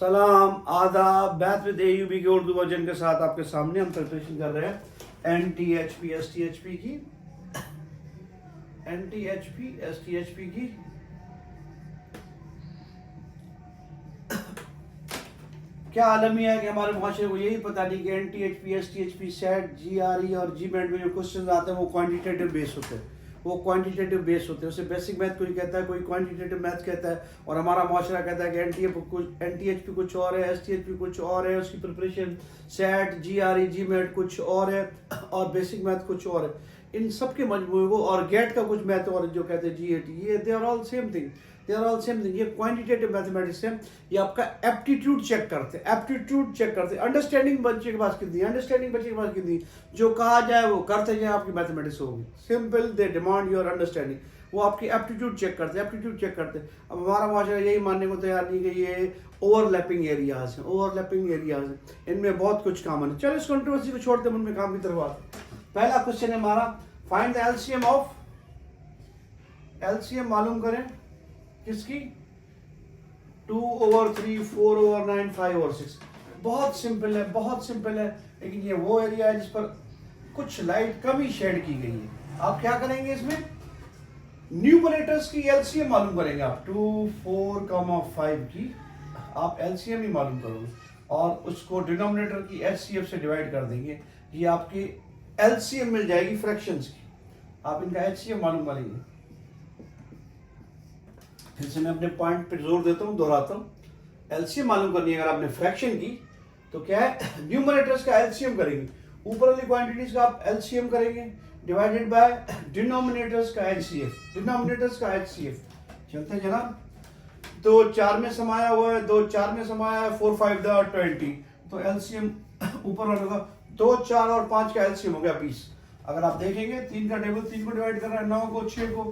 सलाम आदाब। बैत विद एयूबी के उर्दू वर्जन के साथ आपके सामने हम प्रिपरेशन कर रहे हैं NTHP STHP की। NTHP STHP की क्या आलमिया है कि हमारे मुआशरे को यही पता नहीं कि NTHP STHP सेट GRE और GMAT में जो क्वेश्चन आते हैं वो क्वान्टिटेटिव बेस होते हैं, वो क्वांटिटेटिव बेस होते हैं। उसे बेसिक मैथ कोई कहता है, कोई क्वांटिटेटिव मैथ कहता है, और हमारा माशरा कहता है कि NTHP कुछ और है, STHP कुछ और है, उसकी प्रिपरेशन सेट GRE GMAT कुछ और है और बेसिक मैथ कुछ और है। इन सब के मजमूए को और गेट का कुछ मैथ और जो कहते हैं GAT, ये they are all same thing, they are all same thing. ये क्वांटिटेटिव मैथमेटिक्स है, ये आपका एप्टीट्यूड चेक करते हैं, एप्टीट्यूड चेक करते हैं। अंडरस्टैंडिंग बच्चे के पास कितनी, अंडरस्टैंडिंग बच्चे के पास कितनी, जो कहा जाए वो करते जाए, आपकी मैथमेटिक्स होगी simple. They demand your understanding, वो आपकी एप्टीट्यूड चेक करते हैं, एप्टीट्यूड चेक करते हैं। अब हमारा माशरा यही मानने को तैयार नहीं कि ये ओवरलैपिंग एरियाज हैं, ओवरलैपिंग एरियाज हैं, इनमें बहुत कुछ कॉमन है। चलो इस कंट्रोवर्सी को छोड़ते हैं, उनमें काम की तरफ आते हैं। पहला क्वेश्चन है हमारा, find the LCM of, LCM मालूम करें किसकी, 2/3, 4/9, 5/6। बहुत सिंपल है, बहुत सिंपल है, लेकिन ये वो एरिया है जिस पर कुछ लाइट कम ही शेड की गई है। आप क्या करेंगे, इसमें न्यूमरेटर्स की एलसीएम मालूम करेंगे आप। 2, 4, 5 की आप एलसीएम ही मालूम करोगे और उसको डिनोमिनेटर की HCF से डिवाइड कर देंगे। ये आपकी एलसीएम मिल जाएगी फ्रैक्शंस की। आप इनका HCF मालूम करेंगे। फिर से मैं अपने पॉइंट पे जोर देता हूँ, दोहराता हूँ। एलसीएम मालूम करनी है अगर आपने फ्रैक्शन की तो क्या है, न्यूमरेटर्स का एलसीएम करेंगे, ऊपर वाली क्वांटिटीज का आप एलसीएम करेंगे डिवाइडेड बाय डिनोमिनेटर्स का HCF, डिनोमिनेटर्स का HCF। चलते हैं जनाब। 2 4 में समाया हुआ है, 2 4 में समाया है, 4 5 20, तो एलसीएम ऊपर वाले का 2 4 और 5 का एलसीएम हो गया 20। अगर आप देखेंगे 3 का टेबल 3 को डिवाइड कर रहा है, 9 को 6 को,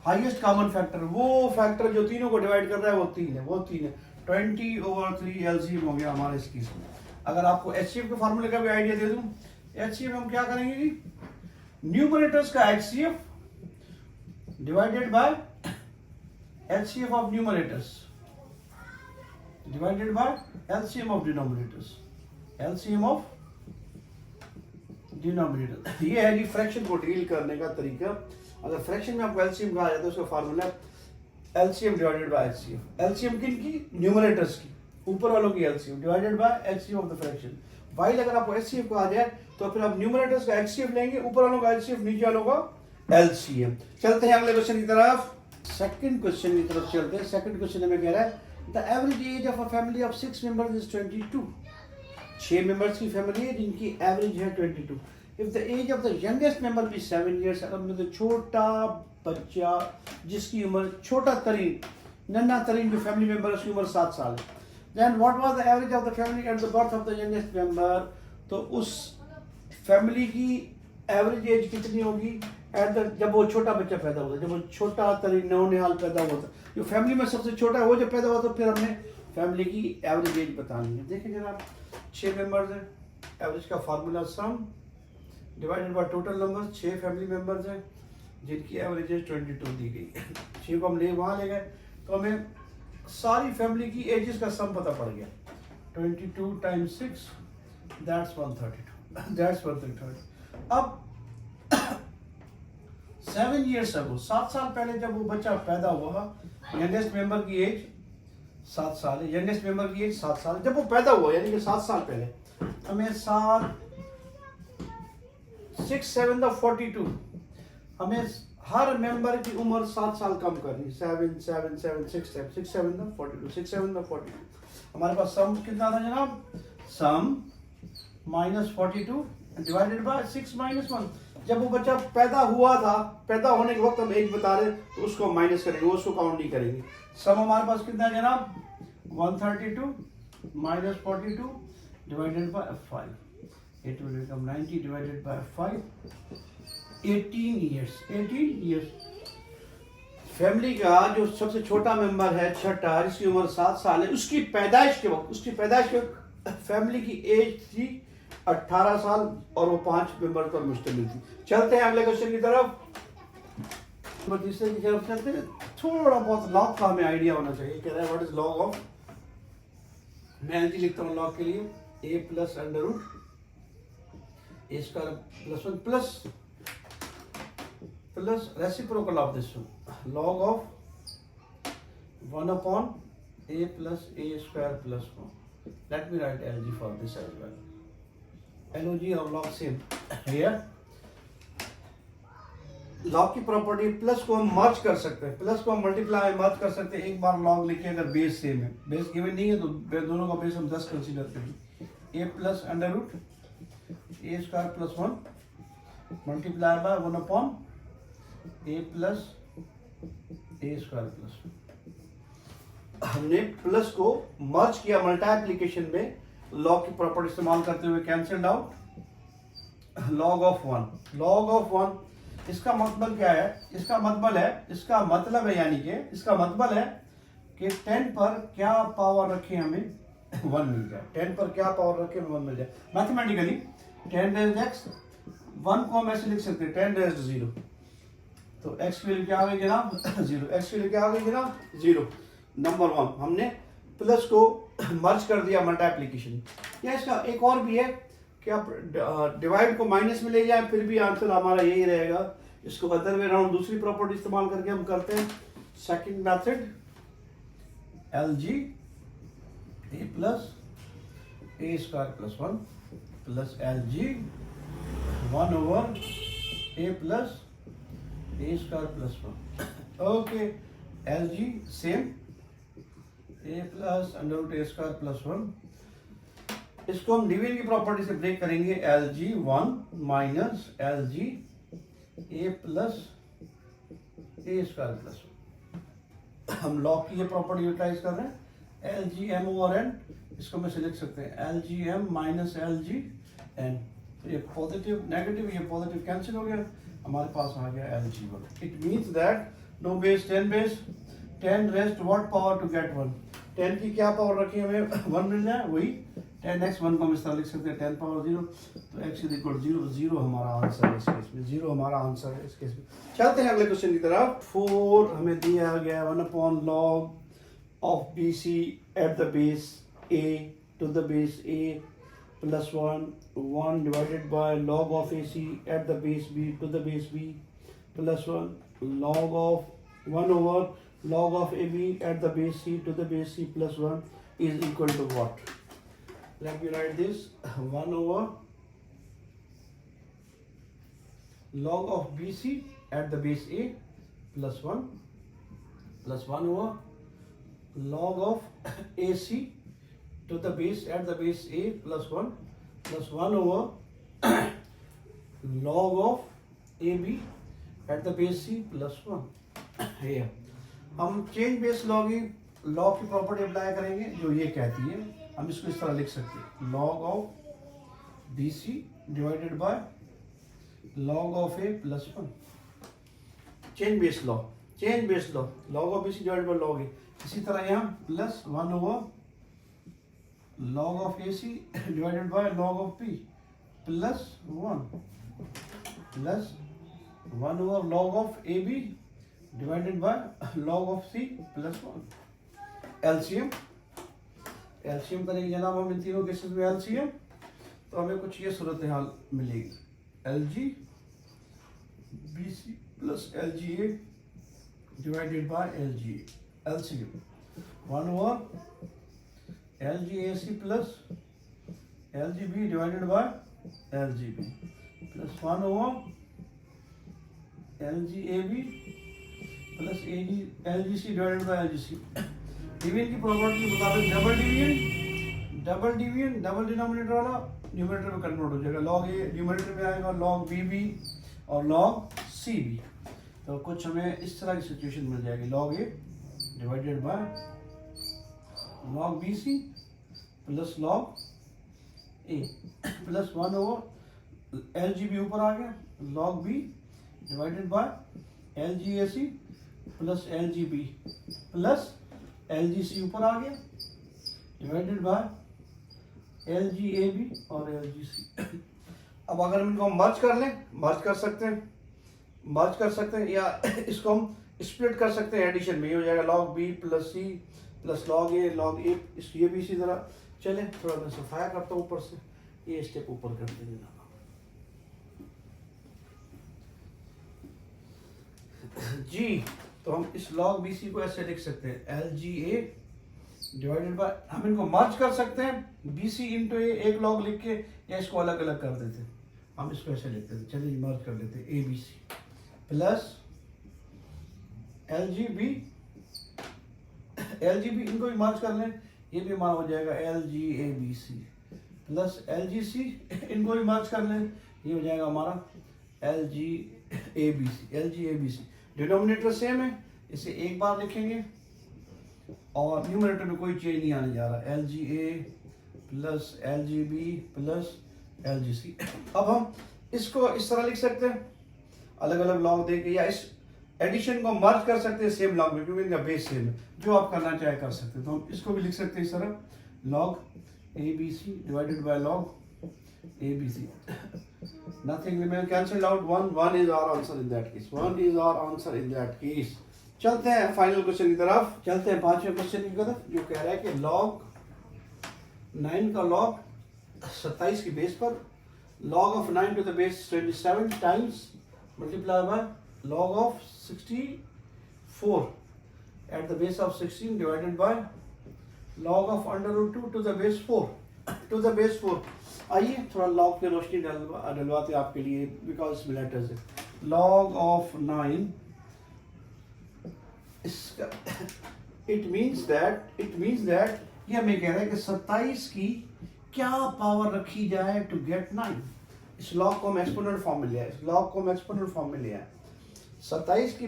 हाईएस्ट कॉमन फैक्टर, वो फैक्टर जो तीनों को डिवाइड कर रहा है वो 3 है, वो 3 है। 20/3 एलसीएम हो गया हमारे इस केस में। अगर आपको HCF के फार्मूले का भी आइडिया दे दूं, HCF हम क्या करेंगे जी, न्यूमरेटर्स का HCF divided by HCF of numerators divided by LCM of denominators, LCM of denominator. ये है जी फ्रैक्शन को डील करने का तरीका। अगर फ्रैक्शन में आपको एलसीएम कहा जाता है, उसका formula LCM divided by HCF। LCM किन की, न्यूमरेटर्स की, ऊपर वालों की LCM divided by HCF of the fraction. While अगर आपको HCF कहा जाए तो फिर आप न्यूमरेटर्स का HCF लेंगे, ऊपर वालों का HCF, नीचे वालों का LCM। चलते हैं अगले क्वेश्चन की तरफ, सेकंड क्वेश्चन की तरफ चलते हैं। सेकंड क्वेश्चन में कह रहा है, the average age of a family of 6 members is 22। 6 members की फैमिली है जिनकी एवरेज है 22। If the age of the youngest member be 7 years, अगर मतलब छोटा बच्चा जिसकी उम्र, छोटा तरीन, नन्हा तरीन जो फैमिली मेंबर उसकी उम्र 7 साल है, then what was the average of the family at the birth of the youngest member? तो उस फैमिली की एवरेज एज कितनी होगी एट द, जब वो छोटा बच्चा पैदा होता है, जब वो छोटा तरीन नौनिहाल पैदा होता है, जो फैमिली में सबसे छोटा है वो जब पैदा हुआ, तो फिर हमने फैमिली की एवरेज एज बतानी है। देखिए जनाब, 6 मेंबर्स हैं, एवरेज का formula some divided by total number. 6 family members हैं जिनकी एवरेज एज 22 दी गई। 6 को हम वहाँ ले गए तो हमें सारी फैमिली की एजेस का सम पता पड़ गया। 22 × 6 दैट्स 132, दैट्स 132। अब 7 ईयर्स अगो, 7 साल पहले जब वो बच्चा पैदा हुआ, यंगेस्ट मेंबर की एज 7 साल है, यंगेस्ट मेंबर की एज 7 साल जब वो पैदा हुआ, यानी कि 7 साल पहले। हमें 6 7 42, हमें हर मेंबर की उम्र 7 साल कम करनी। 7 7 7 6 7 6 7 42, 6 7 42। हमारे पास सम कितना था जनाब, सम -42 डिवाइडेड बाय 6 - 1। जब वो बच्चा पैदा हुआ था, पैदा होने के वक्त हम एज बता रहे तो उसको माइनस करेंगे, उसको काउंट नहीं करेंगे। सम हमारे पास कितना है जनाब, 132 - 42 divided by 5। It will become 90 divided by 5, 18 years, 18 years। Family का जो सबसे छोटा मेंबर है, छठा, जिसकी उम्र 7 साल है, उसकी पैदाइश के वक्त, उसकी पैदाइश के वक्त फैमिली की एज थी 18 साल और वो 5 मेंबर पर मुश्तमिल थी। चलते हैं अगले क्वेश्चन की तरफ, तीसरे की तरफ चलते हैं। थोड़ा बहुत लॉग का हमें आइडिया होना चाहिए। कह रहा है व्हाट इज लॉग ऑफ मैं एल जी लिखता हूँ लॉग के लिए a plus under root a square plus 1 plus reciprocal of this log of 1 upon a plus a square plus 1. Let me write LG for this as well. LOG और log same here. log की property plus को हम मर्ज कर सकते हैं, plus को हम multiply मर्ज कर सकते हैं। एक बार log लिखे अगर बेस सेम है, बेस गिवन नहीं है तो दोनों का बेस हम 10 कंसीडर करेंगे। a plus under root a square plus 1 multiply by 1 upon a plus a square plus 1। हमने प्लस को मर्ज किया मल्टीप्लिकेशन में, लॉग की प्रॉपर्टी इस्तेमाल करते हुए cancelled out log of 1। Log of 1 इसका मतलब क्या है? इसका मतलब है यानी कि इसका मतलब है कि 10 पर क्या पावर रखे हमें 1 मिल जाए। 10 पर क्या पावर रखे हमें 1 मिल जाए। मैथमेटिकली 10 रेज़ x 1 को हम ऐसे लिख सकते हैं 10 रेज़ 0, तो x की वैल्यू क्या आ गई जनाब 0। x की वैल्यू क्या आ गई जनाब 0। नंबर 1 हमने प्लस को मर्ज कर दिया मल्टीप्लिकेशन। या इसका एक और भी है कि आप डिवाइड को माइनस में ले जाएं फिर भी आंसर हमारा यही रहेगा। इसको अदर वे राउंड दूसरी प्रॉपर्टी इस्तेमाल करके हम करते हैं। Second method LG a plus a square plus 1 plus LG 1 over a plus a square plus 1। Okay, LG same a plus under root a square plus 1। इसको हम डिवीजन की property से ब्रेक करेंगे। LG 1 minus LG a plus a square plus 1। हम log की ये property utilise कर रहे हैं। LG m ओवर n, इसको हम ऐसे लिख सकते हैं LG m minus LG n। तो ये पॉजिटिव नेगेटिव, ये पॉजिटिव कैंसिल हो गया, हमारे पास आ गया LG 1। It means that no base 10 base 10 rest what power to get 1। 10 की क्या पावर रखी हमें 1 मिल जाए, वही 10x 1 को हम इस तरह लिख सकते हैं 10 पावर 0, तो x इज इक्वल 0। 0 हमारा आंसर है इस केस में, 0 हमारा आंसर है इस केस में। चलते हैं अगले क्वेश्चन की तरफ। 4 हमें दिया गया 1 upon log of BC at the base a to the base a plus 1 divided by log of AC at the base b to the base b plus 1 log of 1 over log of AB at the base C to the base C plus 1 is equal to what? Let me write this 1 over log of BC at the base A plus 1 over log of AC to the base at the base A plus 1 over log of AB at the base C plus 1। here हम change base law की property apply करेंगे जो ये कहती है, हम इसको इस तरह लिख सकते हैं log of BC divided by log of A plus 1। Change base law log of BC divided by log A। इसी तरह यहाँ plus 1 over log of AC divided by log of P plus 1 plus 1 over log of AB divided by log of C plus 1। LCM करेंगे जनाब हम इन तीनों cases में LCM, तो हमें कुछ ये सूरत हाल मिलेगी। LG BC plus LGA divided by LGA। LCM 1 over LGAC plus LGB divided by LGB plus 1 over LGAB plus LGC divided by LGC। Division की प्रॉपर्टी के मुताबिक डबल डिनोमिनेटर वाला न्यूमरेटर में कन्वर्ट हो जाएगा। log A न्यूमरेटर में आएगा, log BB और log CB। तो कुछ हमें इस तरह की सिचुएशन मिल जाएगी log A divided by log BC plus log A plus 1 over LGB ऊपर आ गया, log B divided by LGAC plus LGB plus LGC ऊपर आ गया डिवाइडेड बाय LGAB और LGC। अब अगर हम इनको मर्ज कर लें, मर्ज कर सकते हैं या इसको हम स्प्लिट कर सकते हैं एडिशन में। ये हो जाएगा log B plus C plus log a ये भी इसी तरह। चले थोड़ा मैं सफाया करता हूँ ऊपर से, ये स्टेप ऊपर कर देंगे ना। जी तो हम इस log BC को ऐसे लिख सकते हैं LGA डिवाइडेड बाय, हम इनको मर्ज कर सकते हैं BC इंटू ए, एक log लिख के, या इसको अलग अलग कर देते हैं। हम इसको ऐसे लिखते थे, चलिए मर्ज कर लेते हैं ABC प्लस LGB इनको भी मर्ज कर लें, ये भी हमारा हो जाएगा LGABC प्लस LGC इनको भी मर्ज कर लें, ये हो जाएगा हमारा LGABC। डिनोमिनेटर सेम है, इसे एक बार लिखेंगे और न्यूमरेटर में कोई चेंज नहीं आने जा रहा। LGA plus LGB plus LGC। अब हम इसको इस तरह लिख सकते हैं अलग अलग लॉग देके, या इस एडिशन को मर्ज कर सकते हैं सेम लॉग में, क्योंकि इनका बेस सेम है। जो आप करना चाहे कर सकते हैं। तो हम इसको भी लिख सकते हैं इस तरह, log ABC divided by log ABC। Nothing remains cancelled out. One is our answer in that case. One is our answer in that case. चलते हैं फाइनल क्वेश्चन की तरफ, चलते हैं पांचवें क्वेश्चन की तरफ, जो कह रहा है कि log 9 का log 27 की बेस पर log of 9 to the base 27 times multiply by log of 64 at the base of 16 divided by log of under root 2 to the base 4 आइए थोड़ा log पे रोशनी डलवाते आपके लिए, बिकॉज इसमें लेटर्स है। log of 9 इसका इट मीन्स दैट ये हमें कह रहा है कि 27 की क्या पावर रखी जाए टू गेट 9। इस log को हम एक्सपोनेंट फॉर्म में लिया है, 27 की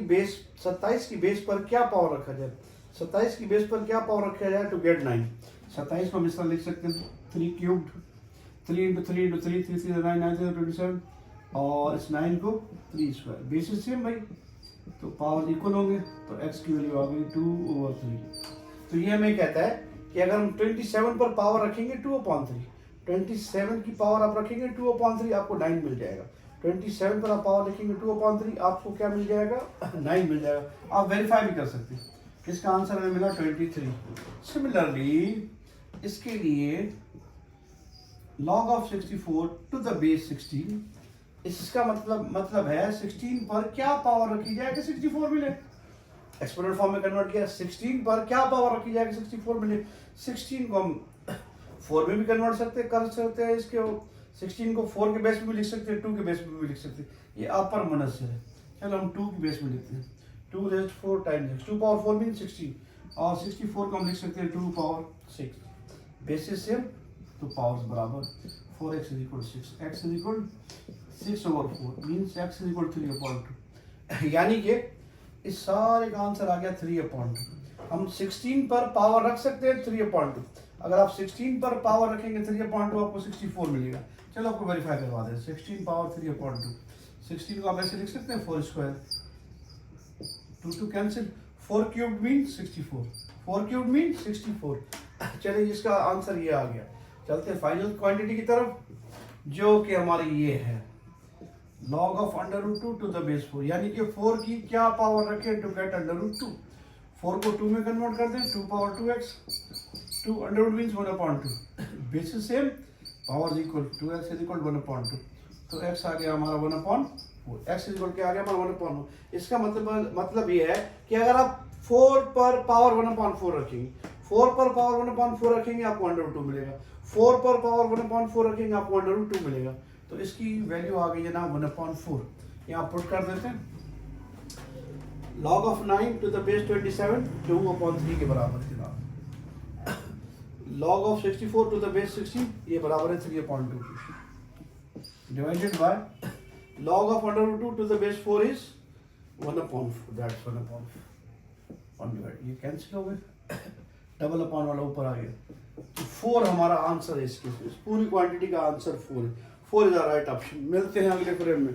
बेस पर क्या पावर रखा जाए, 27 की बेस पर क्या पावर रखा जाए टू गेट 9। 27 को हम इस तरह लिख सकते हैं 3 क्यूब्ड, 3 into 3 into 3, 3 3 9 9 27, और इस 9 को 3 स्क्वायर, बेसिस सेम भाई, तो पावर इक्वल होंगे, तो x की वैल्यू आ गई 2/3। तो ये हमें कहता है कि अगर हम 27 पर पावर रखेंगे 2/3, 27 की पावर आप रखेंगे 2/3, आपको 9 मिल जाएगा। 27 पर आप पावर रखेंगे 2/3, आपको क्या मिल जाएगा 9 मिल जाएगा। आप वेरीफाई भी कर सकते हैं। इसका आंसर हमें मिला 23। सिमिलरली इसके लिए log of 64 to the base 16, इसका मतलब है 16 पर क्या पावर रखी जाए कि 64 मिले। एक्सपोनेंट फॉर्म में कन्वर्ट किया, 16 पर क्या पावर रखी जाए कि 64 मिले। 16 को हम 4 में भी कन्वर्ट कर सकते हैं, इसके 16 को 4 के बेस में भी लिख सकते हैं, 2 के बेस में भी लिख सकते हैं। ये अपर मनस्य है। चलो हम 2 के बेस में लिखते हैं, 2 raised 4 times 2 power 4 means 16, और 64 को हम लिख सकते हैं 2 power 6। बेसिस सेम तो पावर्स बराबर, 4x is equal 6, x is equal 6/4 means x is equal 3/2। यानी कि इस सारे का आंसर आ गया 3/2। हम 16 पर पावर रख सकते हैं 3/2। अगर आप 16 पर पावर रखेंगे 3/2, आपको 64 मिलेगा। चलो आपको वेरीफाई करवा दें, 16 पावर 3/2। 16 को आप ऐसे लिख सकते हैं 4 square, 2 cancel, 4 cubed means 64, 4 cubed means 64। चलिए इसका आंसर ये आ गया। चलते हैं फाइनल क्वांटिटी की तरफ, जो कि हमारी ये है log of under root 2 to the base 4, यानी कि 4 की क्या पावर रखें टू गेट under root 2। 4 को 2 में कन्वर्ट कर दें, 2 power 2x, 2 under root means 1/2, basis same, power equal, 2x is equal 1/2, तो x आ गया हमारा 1/4, x is equal क्या आ गया हमारा 1/4। इसका मतलब ये है कि अगर आप 4 पर पावर 1/4 रखेंगे, 4 पर पावर 1/4 रखेंगे, आपको under root 2 मिलेगा। 4 पर पावर 1/4 रखेंगे, आपको under root 2 मिलेगा। तो इसकी वैल्यू आ गई है ना 1/4। यहाँ पुट कर देते हैं, log of 9 to the base 27 2/3 के बराबर है जनाब। log of 64 to the base 16 ये बराबर है 3/2 divided by log of under root 2 to the base 4 is 1/4, that's 1/4 divide, ये कैंसिल हो गए, डबल अपॉन वाला ऊपर आ गया। तो 4 हमारा आंसर है, इसके पूरी क्वांटिटी का आंसर 4 है। 4 इज द राइट ऑप्शन। मिलते हैं अगले फ्रेम में।